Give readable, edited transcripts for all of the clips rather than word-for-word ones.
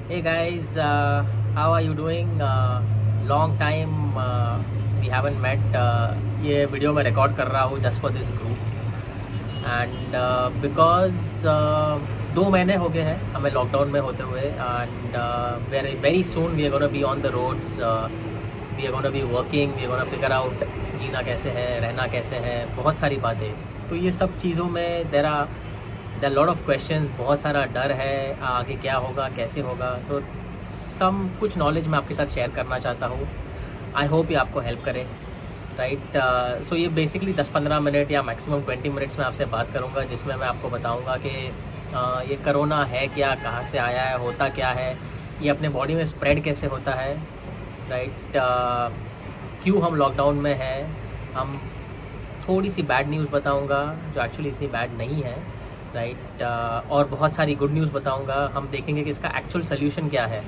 Hey guys, how are you doing? Long time we haven't met. ये video मैं record कर रहा हूँ just for this group and because 2 महीने हो गए हैं हमें लॉकडाउन में होते हुए and very very soon we are gonna be on the roads, we are gonna be working, we are gonna figure out जीना कैसे है, रहना कैसे है, बहुत सारी बातें। तो ये सब चीज़ों में देर लॉट ऑफ क्वेश्चंस, बहुत सारा डर है आगे क्या होगा कैसे होगा। तो कुछ नॉलेज मैं आपके साथ शेयर करना चाहता हूँ। आई होप ये आपको हेल्प करे, राइट। सो ये बेसिकली 10-15 मिनट या मैक्सिमम 20 मिनट्स में आपसे बात करूँगा, जिसमें मैं आपको बताऊँगा कि ये कोरोना है क्या, कहाँ से आया है, होता क्या है, ये अपने बॉडी में स्प्रेड कैसे होता है, राइट। क्यों हम लॉकडाउन में हैं। हम थोड़ी सी बैड न्यूज़ बताऊँगा जो एक्चुअली इतनी बैड नहीं है, राइट। और बहुत सारी गुड न्यूज़ बताऊंगा। हम देखेंगे कि इसका एक्चुअल सोल्यूशन क्या है,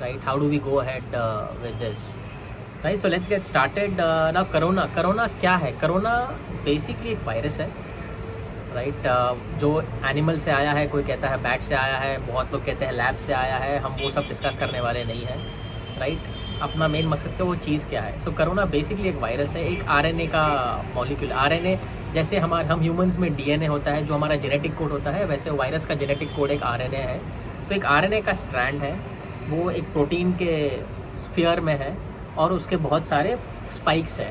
right. How do we go ahead with this, right. So let's get started now. Corona क्या है? कोरोना बेसिकली एक वायरस है, राइट। जो एनिमल से आया है, कोई कहता है बैट से आया है, बहुत लोग कहते हैं लैब से आया है। हम वो सब डिस्कस करने वाले नहीं हैं, राइट। अपना मेन मकसद क्या, वो चीज़ क्या है। सो कोरोना बेसिकली एक वायरस है, एक आरएनए का मॉलिक्यूल। आरएनए जैसे हम ह्यूमंस में डीएनए होता है जो हमारा जेनेटिक कोड होता है, वैसे वायरस का जेनेटिक कोड एक आरएनए है। तो एक आरएनए का स्ट्रैंड है, वो एक प्रोटीन के स्फीयर में है और उसके बहुत सारे स्पाइक्स है,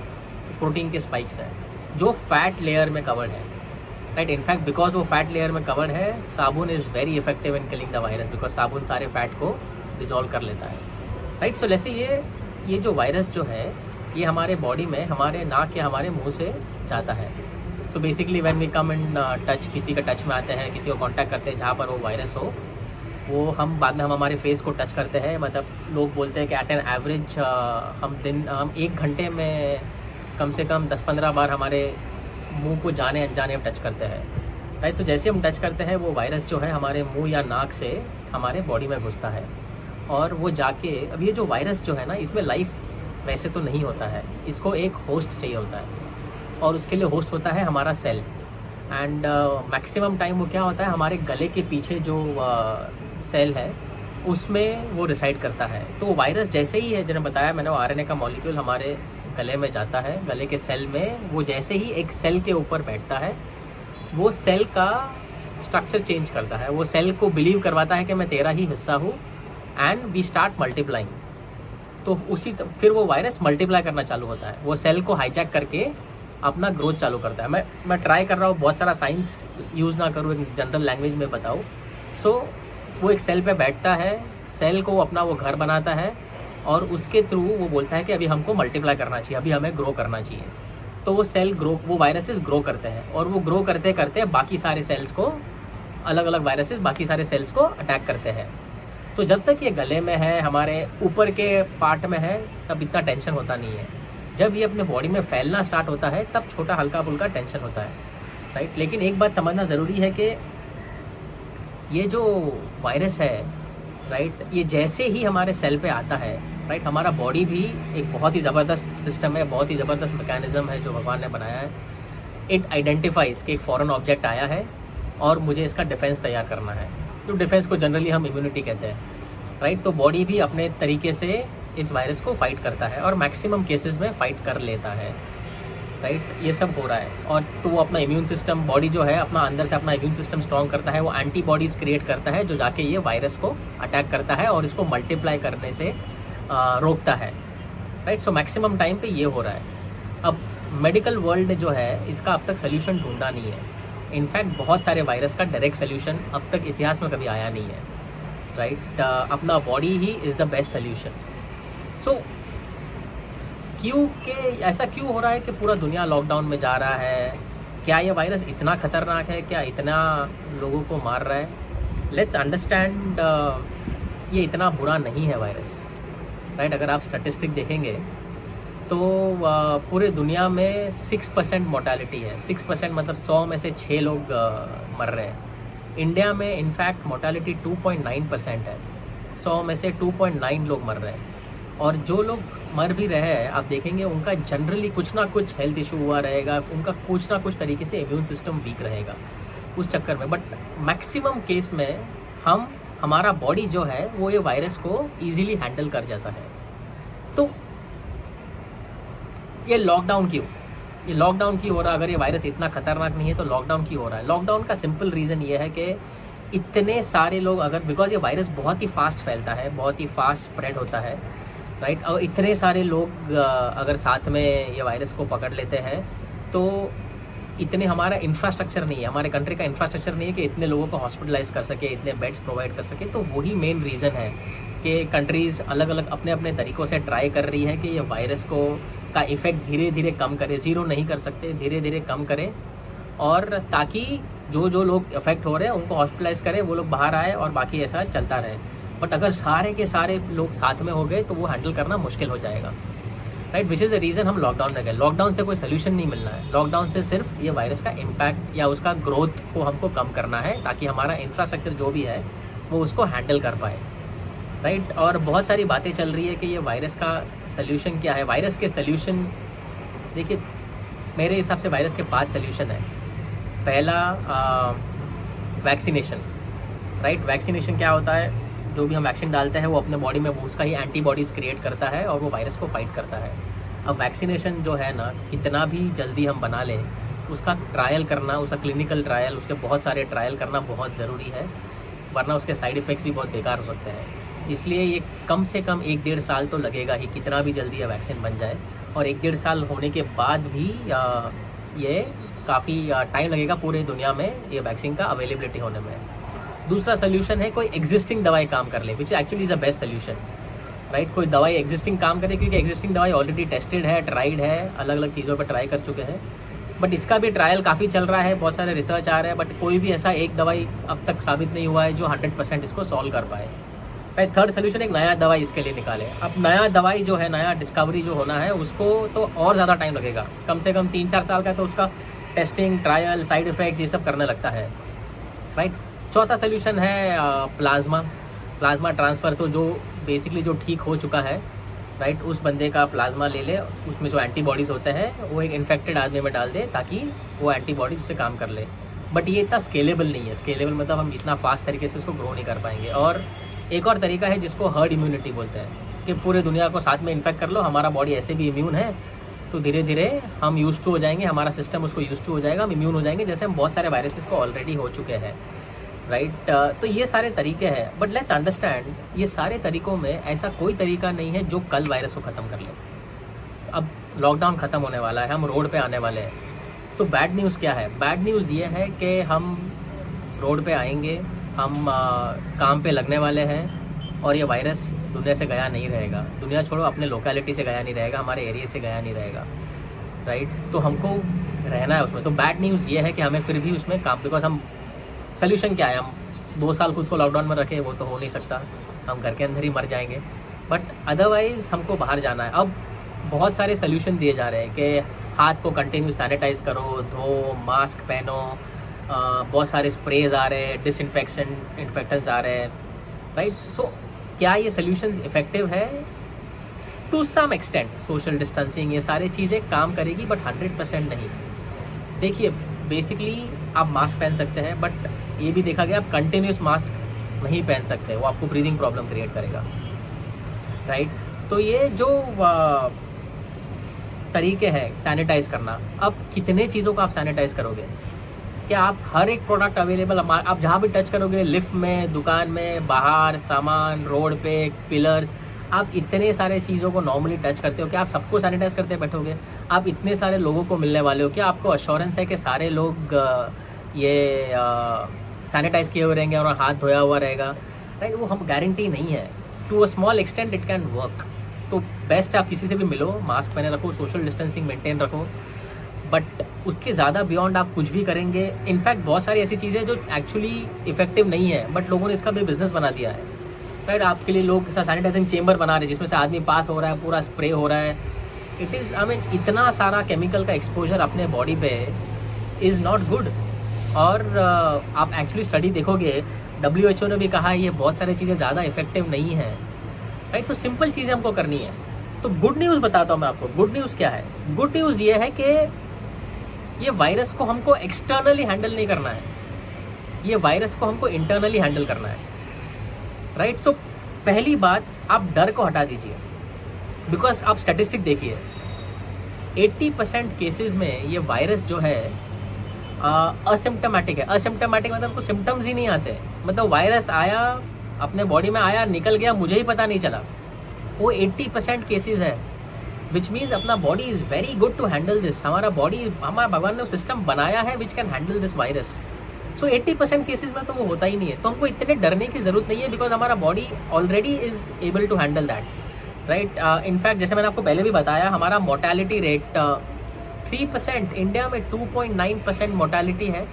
प्रोटीन के स्पाइक्स है जो फैट लेयर में कवर्ड है, राइट। इनफैक्ट बिकॉज वो फैट लेयर में कवर्ड है, साबुन is very effective in killing the virus, because साबुन सारे फैट को डिजोल्व कर लेता है, राइट। सो जैसे ये जो वायरस जो है, ये हमारे बॉडी में हमारे नाक या हमारे मुंह से जाता है। So basically when we come in touch, किसी का टच में आते हैं, किसी को कांटेक्ट करते हैं जहाँ पर वो वायरस हो, वो हम बाद में हम हमारे फेस को टच करते हैं। मतलब लोग बोलते हैं कि एट एन एवरेज हम 1 घंटे में कम से कम 10-15 बार हमारे मुंह को जाने अनजाने टच करते हैं, राइट। सो जैसे हम टच करते हैं, वो वायरस जो है हमारे मुंह या नाक से हमारे बॉडी में घुसता है और वो जाके, अब ये जो वायरस जो है ना, इसमें लाइफ वैसे तो नहीं होता है, इसको एक होस्ट चाहिए होता है और उसके लिए होस्ट होता है हमारा सेल। एंड मैक्सिमम टाइम वो क्या होता है, हमारे गले के पीछे जो सेल है उसमें वो रिसाइड करता है। तो वायरस जैसे ही है, जिन्हें बताया मैंने, वो आरएनए का मॉलिक्यूल हमारे गले में जाता है, गले के सेल में वो जैसे ही एक सेल के ऊपर बैठता है, वो सेल का स्ट्रक्चर चेंज करता है। वो सेल को बिलीव करवाता है कि मैं तेरा ही हिस्सा हूँ एंड वी स्टार्ट मल्टीप्लाइंग। तो फिर वो वायरस मल्टीप्लाई करना चालू होता है, वो सेल को हाईजैक करके अपना ग्रोथ चालू करता है। मैं ट्राई कर रहा हूँ बहुत सारा साइंस यूज़ ना करूँ, एक जनरल लैंग्वेज में बताऊँ। सो वो एक सेल पे बैठता है, सेल को अपना वो घर बनाता है और उसके थ्रू वो बोलता है कि अभी हमको मल्टीप्लाई करना चाहिए, अभी हमें ग्रो करना चाहिए। तो वो वायरसेस ग्रो करते हैं और वो ग्रो करते करते बाकी सारे सेल्स को, अलग अलग वायरसेस बाकी सारे सेल्स को अटैक करते हैं। तो जब तक ये गले में है, हमारे ऊपर के पार्ट में है, तब इतना टेंशन होता नहीं है। जब ये अपने बॉडी में फैलना स्टार्ट होता है, तब छोटा हल्का फुल्का टेंशन होता है, राइट। लेकिन एक बात समझना ज़रूरी है कि ये जो वायरस है, राइट, ये जैसे ही हमारे सेल पे आता है, राइट, हमारा बॉडी भी एक बहुत ही ज़बरदस्त सिस्टम है, बहुत ही ज़बरदस्त मैकेनिज्म है जो भगवान ने बनाया है। इट आइडेंटिफाइज कि एक फॉरेन ऑब्जेक्ट आया है और मुझे इसका डिफेंस तैयार करना है। तो डिफेंस को जनरली हम इम्यूनिटी कहते हैं, राइट। तो बॉडी भी अपने तरीके से इस वायरस को फाइट करता है और मैक्सिमम केसेस में फाइट कर लेता है, राइट। ये सब हो रहा है और तो वो अपना इम्यून सिस्टम, बॉडी जो है अपना अंदर से अपना इम्यून सिस्टम स्ट्रॉन्ग करता है, वो एंटीबॉडीज क्रिएट करता है जो जाके ये वायरस को अटैक करता है और इसको मल्टीप्लाई करने से रोकता है, राइट। सो मैक्सिमम टाइम पे ये हो रहा है। अब मेडिकल वर्ल्ड ने जो है इसका अब तक सोल्यूशन ढूंढा नहीं है। इनफैक्ट बहुत सारे वायरस का डायरेक्ट सोल्यूशन अब तक इतिहास में कभी आया नहीं है, राइट। अपना बॉडी ही is the best solution. So ऐसा क्यों हो रहा है कि पूरा दुनिया लॉकडाउन में जा रहा है? क्या ये वायरस इतना खतरनाक है? क्या इतना लोगों को मार रहा है? लेट्स अंडरस्टैंड, ये इतना बुरा नहीं है वायरस, राइट। अगर आप स्टैटिस्टिक देखेंगे तो पूरे दुनिया में 6% मोर्टालिटी है। 6% मतलब 100 में से 6 लोग मर रहे हैं। इंडिया में इनफैक्ट मोर्टालिटी 2.9% है, 100 में से 2.9 लोग मर रहे हैं। और जो लोग मर भी रहे हैं, आप देखेंगे उनका जनरली कुछ ना कुछ हेल्थ इशू हुआ रहेगा, उनका कुछ ना कुछ तरीके से इम्यून सिस्टम वीक रहेगा उस चक्कर में। बट मैक्सिमम केस में हम हमारा बॉडी जो है वो ये वायरस को इजीली हैंडल कर जाता है। तो ये लॉकडाउन क्यों हो रहा है? अगर ये वायरस इतना खतरनाक नहीं है तो लॉकडाउन क्यों हो रहा है? लॉकडाउन का सिंपल रीज़न ये है कि इतने सारे लोग अगर, बिकॉज ये वायरस बहुत ही फास्ट फैलता है, बहुत ही फास्ट स्प्रेड होता है, राइट। और इतने सारे लोग अगर साथ में ये वायरस को पकड़ लेते हैं तो इतने हमारा इंफ्रास्ट्रक्चर नहीं है, हमारे कंट्री का इंफ्रास्ट्रक्चर नहीं है कि इतने लोगों को हॉस्पिटलाइज कर सके, इतने बेड्स प्रोवाइड कर सके। तो वही मेन रीज़न है कि कंट्रीज़ अलग अलग अपने अपने तरीक़ों से ट्राई कर रही है कि ये वायरस को का इफ़ेक्ट धीरे धीरे कम करे। ज़ीरो नहीं कर सकते, धीरे धीरे कम करें, और ताकि जो लोग अफेक्ट हो रहे हैं उनको हॉस्पिटलाइज करें, वो लोग बाहर आए और बाकी ऐसा चलता रहे। बट अगर सारे के सारे लोग साथ में हो गए तो वो हैंडल करना मुश्किल हो जाएगा, right. Which is the reason हम लॉकडाउन में गए। लॉकडाउन से कोई सोल्यूशन नहीं मिलना है, लॉकडाउन से सिर्फ ये वायरस का इम्पैक्ट या उसका ग्रोथ को हमको कम करना है, ताकि हमारा इंफ्रास्ट्रक्चर जो भी है वो उसको हैंडल कर पाए, राइट। और बहुत सारी बातें चल रही है कि ये वायरस का सोल्यूशन क्या है। वायरस के सोल्यूशन, देखिए मेरे हिसाब से वायरस के 5 सोल्यूशन है। पहला वैक्सीनेशन, राइट। वैक्सीनेशन क्या होता है? जो भी हम वैक्सीन डालते हैं वो अपने बॉडी में उसका ही एंटीबॉडीज़ क्रिएट करता है और वो वायरस को फाइट करता है। अब वैक्सीनेशन जो है ना, कितना भी जल्दी हम बना लें, उसका ट्रायल करना, उसका क्लिनिकल ट्रायल, उसके बहुत सारे ट्रायल करना बहुत ज़रूरी है, वरना उसके साइड इफ़ेक्ट्स भी बहुत बेकार हो सकते हैं। इसलिए ये कम से कम 1-1.5 साल तो लगेगा ही, कितना भी जल्दी ये वैक्सीन बन जाए। और 1-1.5 साल होने के बाद भी ये काफ़ी टाइम लगेगा पूरी दुनिया में ये वैक्सीन का अवेलेबिलिटी होने में। दूसरा सोल्यूशन है कोई एग्जिस्टिंग दवाई काम कर ले, which actually is a best solution, right. कोई दवाई एग्जिस्टिंग काम करे, क्योंकि एग्जिस्टिंग दवाई ऑलरेडी टेस्टेड है, ट्राइड है, अलग अलग चीज़ों पर ट्राई कर चुके हैं। बट इसका भी ट्रायल काफ़ी चल रहा है, बहुत सारे रिसर्च आ रहे हैं, बट कोई भी ऐसा एक दवाई अब तक साबित नहीं हुआ है जो 100% इसको सॉल्व कर पाए, राइट। थर्ड सोल्यूशन, एक नया दवाई इसके लिए निकाले। अब नया दवाई जो है, नया डिस्कवरी जो होना है, उसको तो और ज़्यादा टाइम लगेगा, कम से कम 3-4 साल का, तो उसका टेस्टिंग, ट्रायल, साइड इफ़ेक्ट्स, ये सब करने लगता है, राइट। चौथा सोल्यूशन है प्लाज्मा ट्रांसफ़र। तो जो बेसिकली जो ठीक हो चुका है, राइट, उस बंदे का प्लाज्मा ले ले, उसमें जो एंटीबॉडीज़ होते हैं वो एक इन्फेक्टेड आदमी में डाल दे, ताकि वो एंटीबॉडीज उससे काम कर ले। बट ये इतना स्केलेबल नहीं है। स्केलेबल मतलब हम इतना फास्ट तरीके से उसको ग्रो नहीं कर पाएंगे। और एक और तरीका है जिसको हर्ड इम्यूनिटी बोलते हैं, कि पूरे दुनिया को साथ में इन्फेक्ट कर लो, हमारा बॉडी ऐसे भी इम्यून है, तो धीरे धीरे हम यूज टू हो जाएंगे, हमारा सिस्टम उसको यूज टू हो जाएगा, हम इम्यून हो जाएंगे, जैसे हम बहुत सारे वायरसेस को ऑलरेडी हो चुके हैं, राइट। तो ये सारे तरीके हैं। बट लेट्स अंडरस्टैंड, ये सारे तरीकों में ऐसा कोई तरीका नहीं है जो कल वायरस को ख़त्म कर ले। अब लॉकडाउन ख़त्म होने वाला है, हम रोड पे आने वाले हैं, तो बैड न्यूज़ क्या है? बैड न्यूज़ ये है कि हम रोड पे आएंगे, हम काम पे लगने वाले हैं, और ये वायरस दुनिया से गया नहीं रहेगा। दुनिया छोड़ो, अपने लोकेलिटी से गया नहीं रहेगा, हमारे एरिया से गया नहीं रहेगा, राइट। तो हमको रहना है उसमें। तो बैड न्यूज़ ये है कि हमें फिर भी उसमें काम, बिकॉज हम सोल्यूशन क्या है? हम 2 साल खुद को लॉकडाउन में रखें, वो तो हो नहीं सकता, हम घर के अंदर ही मर जाएंगे। बट अदरवाइज़ हमको बाहर जाना है। अब बहुत सारे सोल्यूशन दिए जा रहे हैं कि हाथ को कंटिन्यू सैनिटाइज करो, धो, मास्क पहनो, बहुत सारे स्प्रेज आ रहे हैं, इन्फेक्टेंट्स आ रहे हैं, राइट। सो क्या ये सोल्यूशन इफेक्टिव है? To some extent social distancing, ये सारी चीज़ें काम करेगी, बट 100% नहीं। देखिए, बेसिकली आप मास्क पहन सकते हैं, बट ये भी देखा गया आप कंटिन्यूस मास्क नहीं पहन सकते, वो आपको ब्रीदिंग प्रॉब्लम क्रिएट करेगा, राइट। तो ये जो तरीके हैं सैनिटाइज करना, अब कितने चीज़ों को आप सैनिटाइज करोगे? क्या आप हर एक प्रोडक्ट अवेलेबल, आप जहाँ भी टच करोगे, लिफ्ट में, दुकान में, बाहर, सामान, रोड पे, पिलर, आप इतने सारे चीज़ों को नॉर्मली टच करते हो, क्या आप सबको सैनिटाइज करते बैठोगे? आप इतने सारे लोगों को मिलने वाले हो, क्या आपको अश्योरेंस है कि सारे लोग ये सैनिटाइज किए हुए रहेंगे और हाथ धोया हुआ रहेगा, राइट? वो हम गारंटी नहीं है। To a small extent it can work. तो बेस्ट आप किसी से भी मिलो, मास्क पहने रखो, सोशल डिस्टेंसिंग मेंटेन रखो, बट उसके ज़्यादा बियॉन्ड आप कुछ भी करेंगे। इनफैक्ट बहुत सारी ऐसी चीज़ें जो एक्चुअली इफेक्टिव नहीं है, बट लोगों ने इसका भी बिजनेस बना दिया है, राइट? आपके लिए लोग सैनिटाइजिंग चेंबर बना रहे हैं जिसमें से आदमी पास हो रहा है, पूरा स्प्रे हो रहा है। इट इज़, आई मीन, इतना सारा केमिकल का एक्सपोजर अपने बॉडी पे इज़ नॉट गुड। और आप एक्चुअली स्टडी देखोगे, WHO ने भी कहा है ये बहुत सारी चीज़ें ज़्यादा इफेक्टिव नहीं है, राइट? तो सिंपल चीज़ें हमको करनी है। तो गुड न्यूज़ बताता हूँ मैं आपको। गुड न्यूज़ क्या है? गुड न्यूज़ ये है कि ये वायरस को हमको एक्सटर्नली हैंडल नहीं करना है, ये वायरस को हमको इंटरनली हैंडल करना है। राइट। सो पहली बात, आप डर को हटा दीजिए, बिकॉज आप स्टैटिस्टिक देखिए 80% केसेस में ये वायरस जो है असिम्टोमेटिक है। असिम्टोमेटिक मतलब उनको सिम्टम्स ही नहीं आते, मतलब वायरस आया अपने बॉडी में आया निकल गया, मुझे ही पता नहीं चला। वो 80% केसेस है, विच मीन्स अपना body is very good to handle this. हमारा बॉडी, हमारा भगवान ने सिस्टम बनाया है which can handle this virus. So 80% cases में तो वो होता ही नहीं है, तो हमको इतने डरने की जरूरत नहीं है, बिकॉज हमारा body already is able to handle that, right. In fact जैसे मैंने आपको पहले भी बताया, हमारा मोर्टेलिटी रेट 3%, इंडिया में 2.9% मोर्टेलिटी है,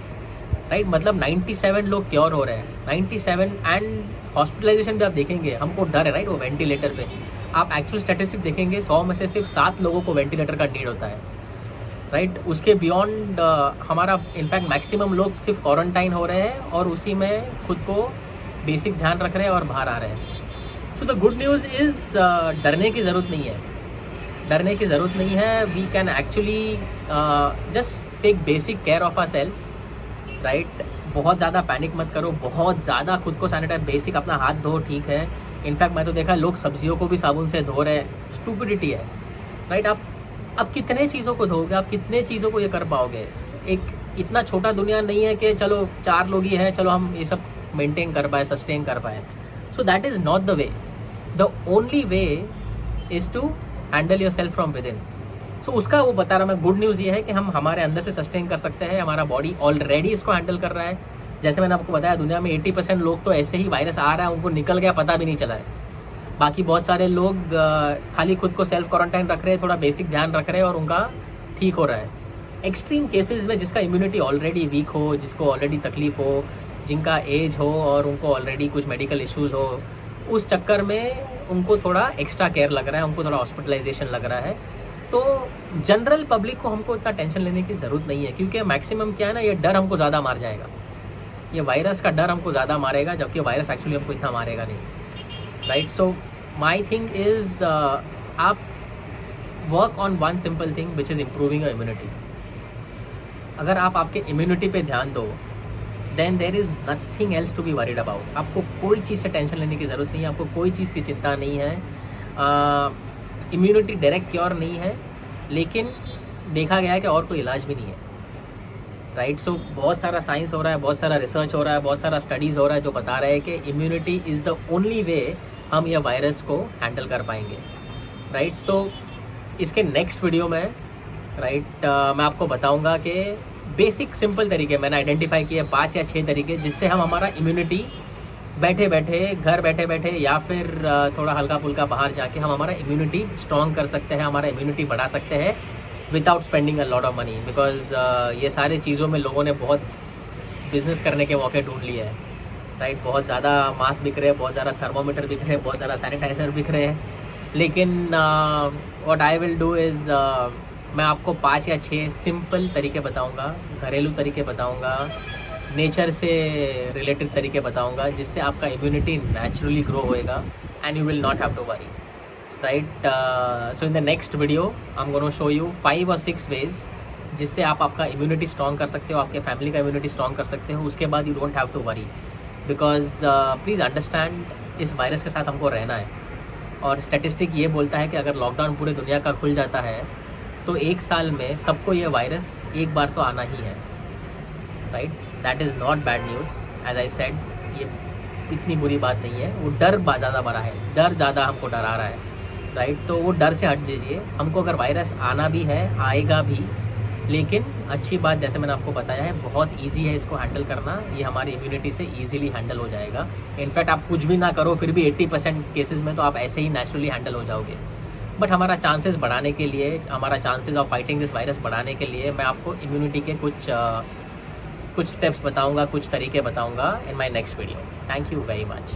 राइट। मतलब 97 लोग क्योर हो रहे हैं, 97। एंड हॉस्पिटलाइजेशन भी आप देखेंगे, हमको डर है, राइट, वो वेंटिलेटर पे। आप एक्चुअल स्टैटिस्टिक देखेंगे 100 में से सिर्फ 7 लोगों को वेंटिलेटर का नीड होता है, राइट। उसके बियॉन्ड हमारा इनफैक्ट मैक्सिमम लोग सिर्फ क्वारंटाइन हो रहे हैं और उसी में खुद को बेसिक ध्यान रख रहे हैं और बाहर आ रहे हैं। So the good news is डरने की ज़रूरत नहीं है, डरने की ज़रूरत नहीं है। We can actually just take basic care of our self, right. बहुत ज़्यादा पैनिक मत करो, बहुत ज़्यादा खुद को सैनिटाइज, बेसिक अपना हाथ धो, ठीक है। इनफैक्ट मैं तो देखा लोग सब्जियों को भी साबुन से धो रहे हैं, स्टूपिडिटी है, राइट। आप कितने चीज़ों को धोगे, आप कितने चीज़ों को ये कर पाओगे। एक इतना छोटा दुनिया नहीं है कि चलो 4 लोग ही हैं, चलो हम ये सब मेंटेन कर पाए, सस्टेन कर पाए। So that is not the way. The only way is to handle yourself from within. So उसका वो बता रहा मैं, गुड न्यूज़ ये है कि हम हमारे अंदर से सस्टेन कर सकते हैं, हमारा बॉडी ऑलरेडी इसको हैंडल कर रहा है। जैसे मैंने आपको बताया, दुनिया में 80% लोग तो ऐसे ही वायरस आ रहा है, उनको निकल गया पता भी नहीं चला है। बाकी बहुत सारे लोग खाली खुद को सेल्फ क्वारंटाइन रख रहे हैं, थोड़ा बेसिक ध्यान रख रहे हैं और उनका ठीक हो रहा है। एक्सट्रीम केसेस में जिसका इम्यूनिटी ऑलरेडी वीक हो, जिसको ऑलरेडी तकलीफ हो, जिनका एज हो और उनको ऑलरेडी कुछ मेडिकल इश्यूज हो, उस चक्कर में उनको थोड़ा एक्स्ट्रा केयर लग रहा है, उनको थोड़ा हॉस्पिटलाइजेशन लग रहा है। तो जनरल पब्लिक को हमको इतना टेंशन लेने की ज़रूरत नहीं है, क्योंकि मैक्सिमम क्या है ना, ये डर हमको ज़्यादा मार जाएगा, ये वायरस का डर हमको ज़्यादा मारेगा, जबकि वायरस एक्चुअली हमको इतना मारेगा नहीं, right. So my thing is आप work on one simple thing which is improving your immunity. अगर आप आपके इम्यूनिटी पे ध्यान दो, then there is nothing else to be worried about. आपको कोई चीज़ से टेंशन लेने की ज़रूरत नहीं है, आपको कोई चीज़ की चिंता नहीं है। इम्यूनिटी डायरेक्ट क्योर नहीं है, लेकिन देखा गया है कि और कोई इलाज भी नहीं है, राइट। सो बहुत सारा साइंस हो रहा है, बहुत सारा रिसर्च हो रहा है, बहुत सारा स्टडीज़ हो रहा है जो बता रहा है कि इम्यूनिटी इज़ द ओनली वे हम यह वायरस को हैंडल कर पाएंगे, राइट। तो इसके नेक्स्ट वीडियो में, राइट, मैं आपको बताऊंगा कि बेसिक सिंपल तरीके मैंने आइडेंटिफाई किए 5 या 6 तरीके, जिससे हम हमारा इम्यूनिटी बैठे बैठे, घर बैठे बैठे या फिर थोड़ा हल्का फुल्का बाहर जाके हम हमारा इम्यूनिटी स्ट्रॉन्ग कर सकते हैं, हमारा इम्यूनिटी बढ़ा सकते हैं without spending a lot of money. Because ये सारे चीज़ों में लोगों ने बहुत बिजनेस करने के मौके ढूंढ लिए हैं, राइट। बहुत ज़्यादा मास्क बिक रहे हैं, बहुत ज़्यादा थर्मोमीटर बिक रहे हैं, बहुत ज़्यादा सैनिटाइज़र बिक रहे हैं। लेकिन what I will do is मैं आपको 5 या 6 सिंपल तरीके बताऊंगा, घरेलू तरीके बताऊंगा, नेचर से रिलेटेड तरीके बताऊंगा, जिससे आपका इम्यूनिटी नेचुरली ग्रो होएगा and you will not have to worry, right. So in the next video I am gonna show you 5 or 6 ways जिससे आप आपका इम्यूनिटी स्ट्रॉन्ग कर सकते हो, आपके फैमिली का इम्यूनिटी स्ट्रॉन्ग कर सकते हो। उसके बाद you don't have to worry, because please understand, इस वायरस के साथ हमको रहना है। और स्टैटिस्टिक ये बोलता है कि अगर लॉकडाउन पूरी दुनिया का खुल जाता है तो 1 साल में सबको ये वायरस एक बार तो आना ही है, right. That is not bad news, as I said, ये इतनी बुरी बात नहीं है। वो डर ज़्यादा बड़ा है, डर ज़्यादा हमको डरा रहा है, राइट। तो वो डर से हट जाइए। हमको अगर वायरस आना भी है, आएगा भी, लेकिन अच्छी बात जैसे मैंने आपको बताया है, बहुत इजी है इसको हैंडल करना। ये हमारी इम्यूनिटी से इजीली हैंडल हो जाएगा। इनफैक्ट आप कुछ भी ना करो फिर भी 80% केसेस में तो आप ऐसे ही नेचुरली हैंडल हो जाओगे। बट हमारा चांसेस बढ़ाने के लिए, हमारा chances of fighting this virus बढ़ाने के लिए मैं आपको इम्यूनिटी के कुछ स्टेप्स बताऊंगा, कुछ तरीके बताऊंगा in my next video. Thank you very much.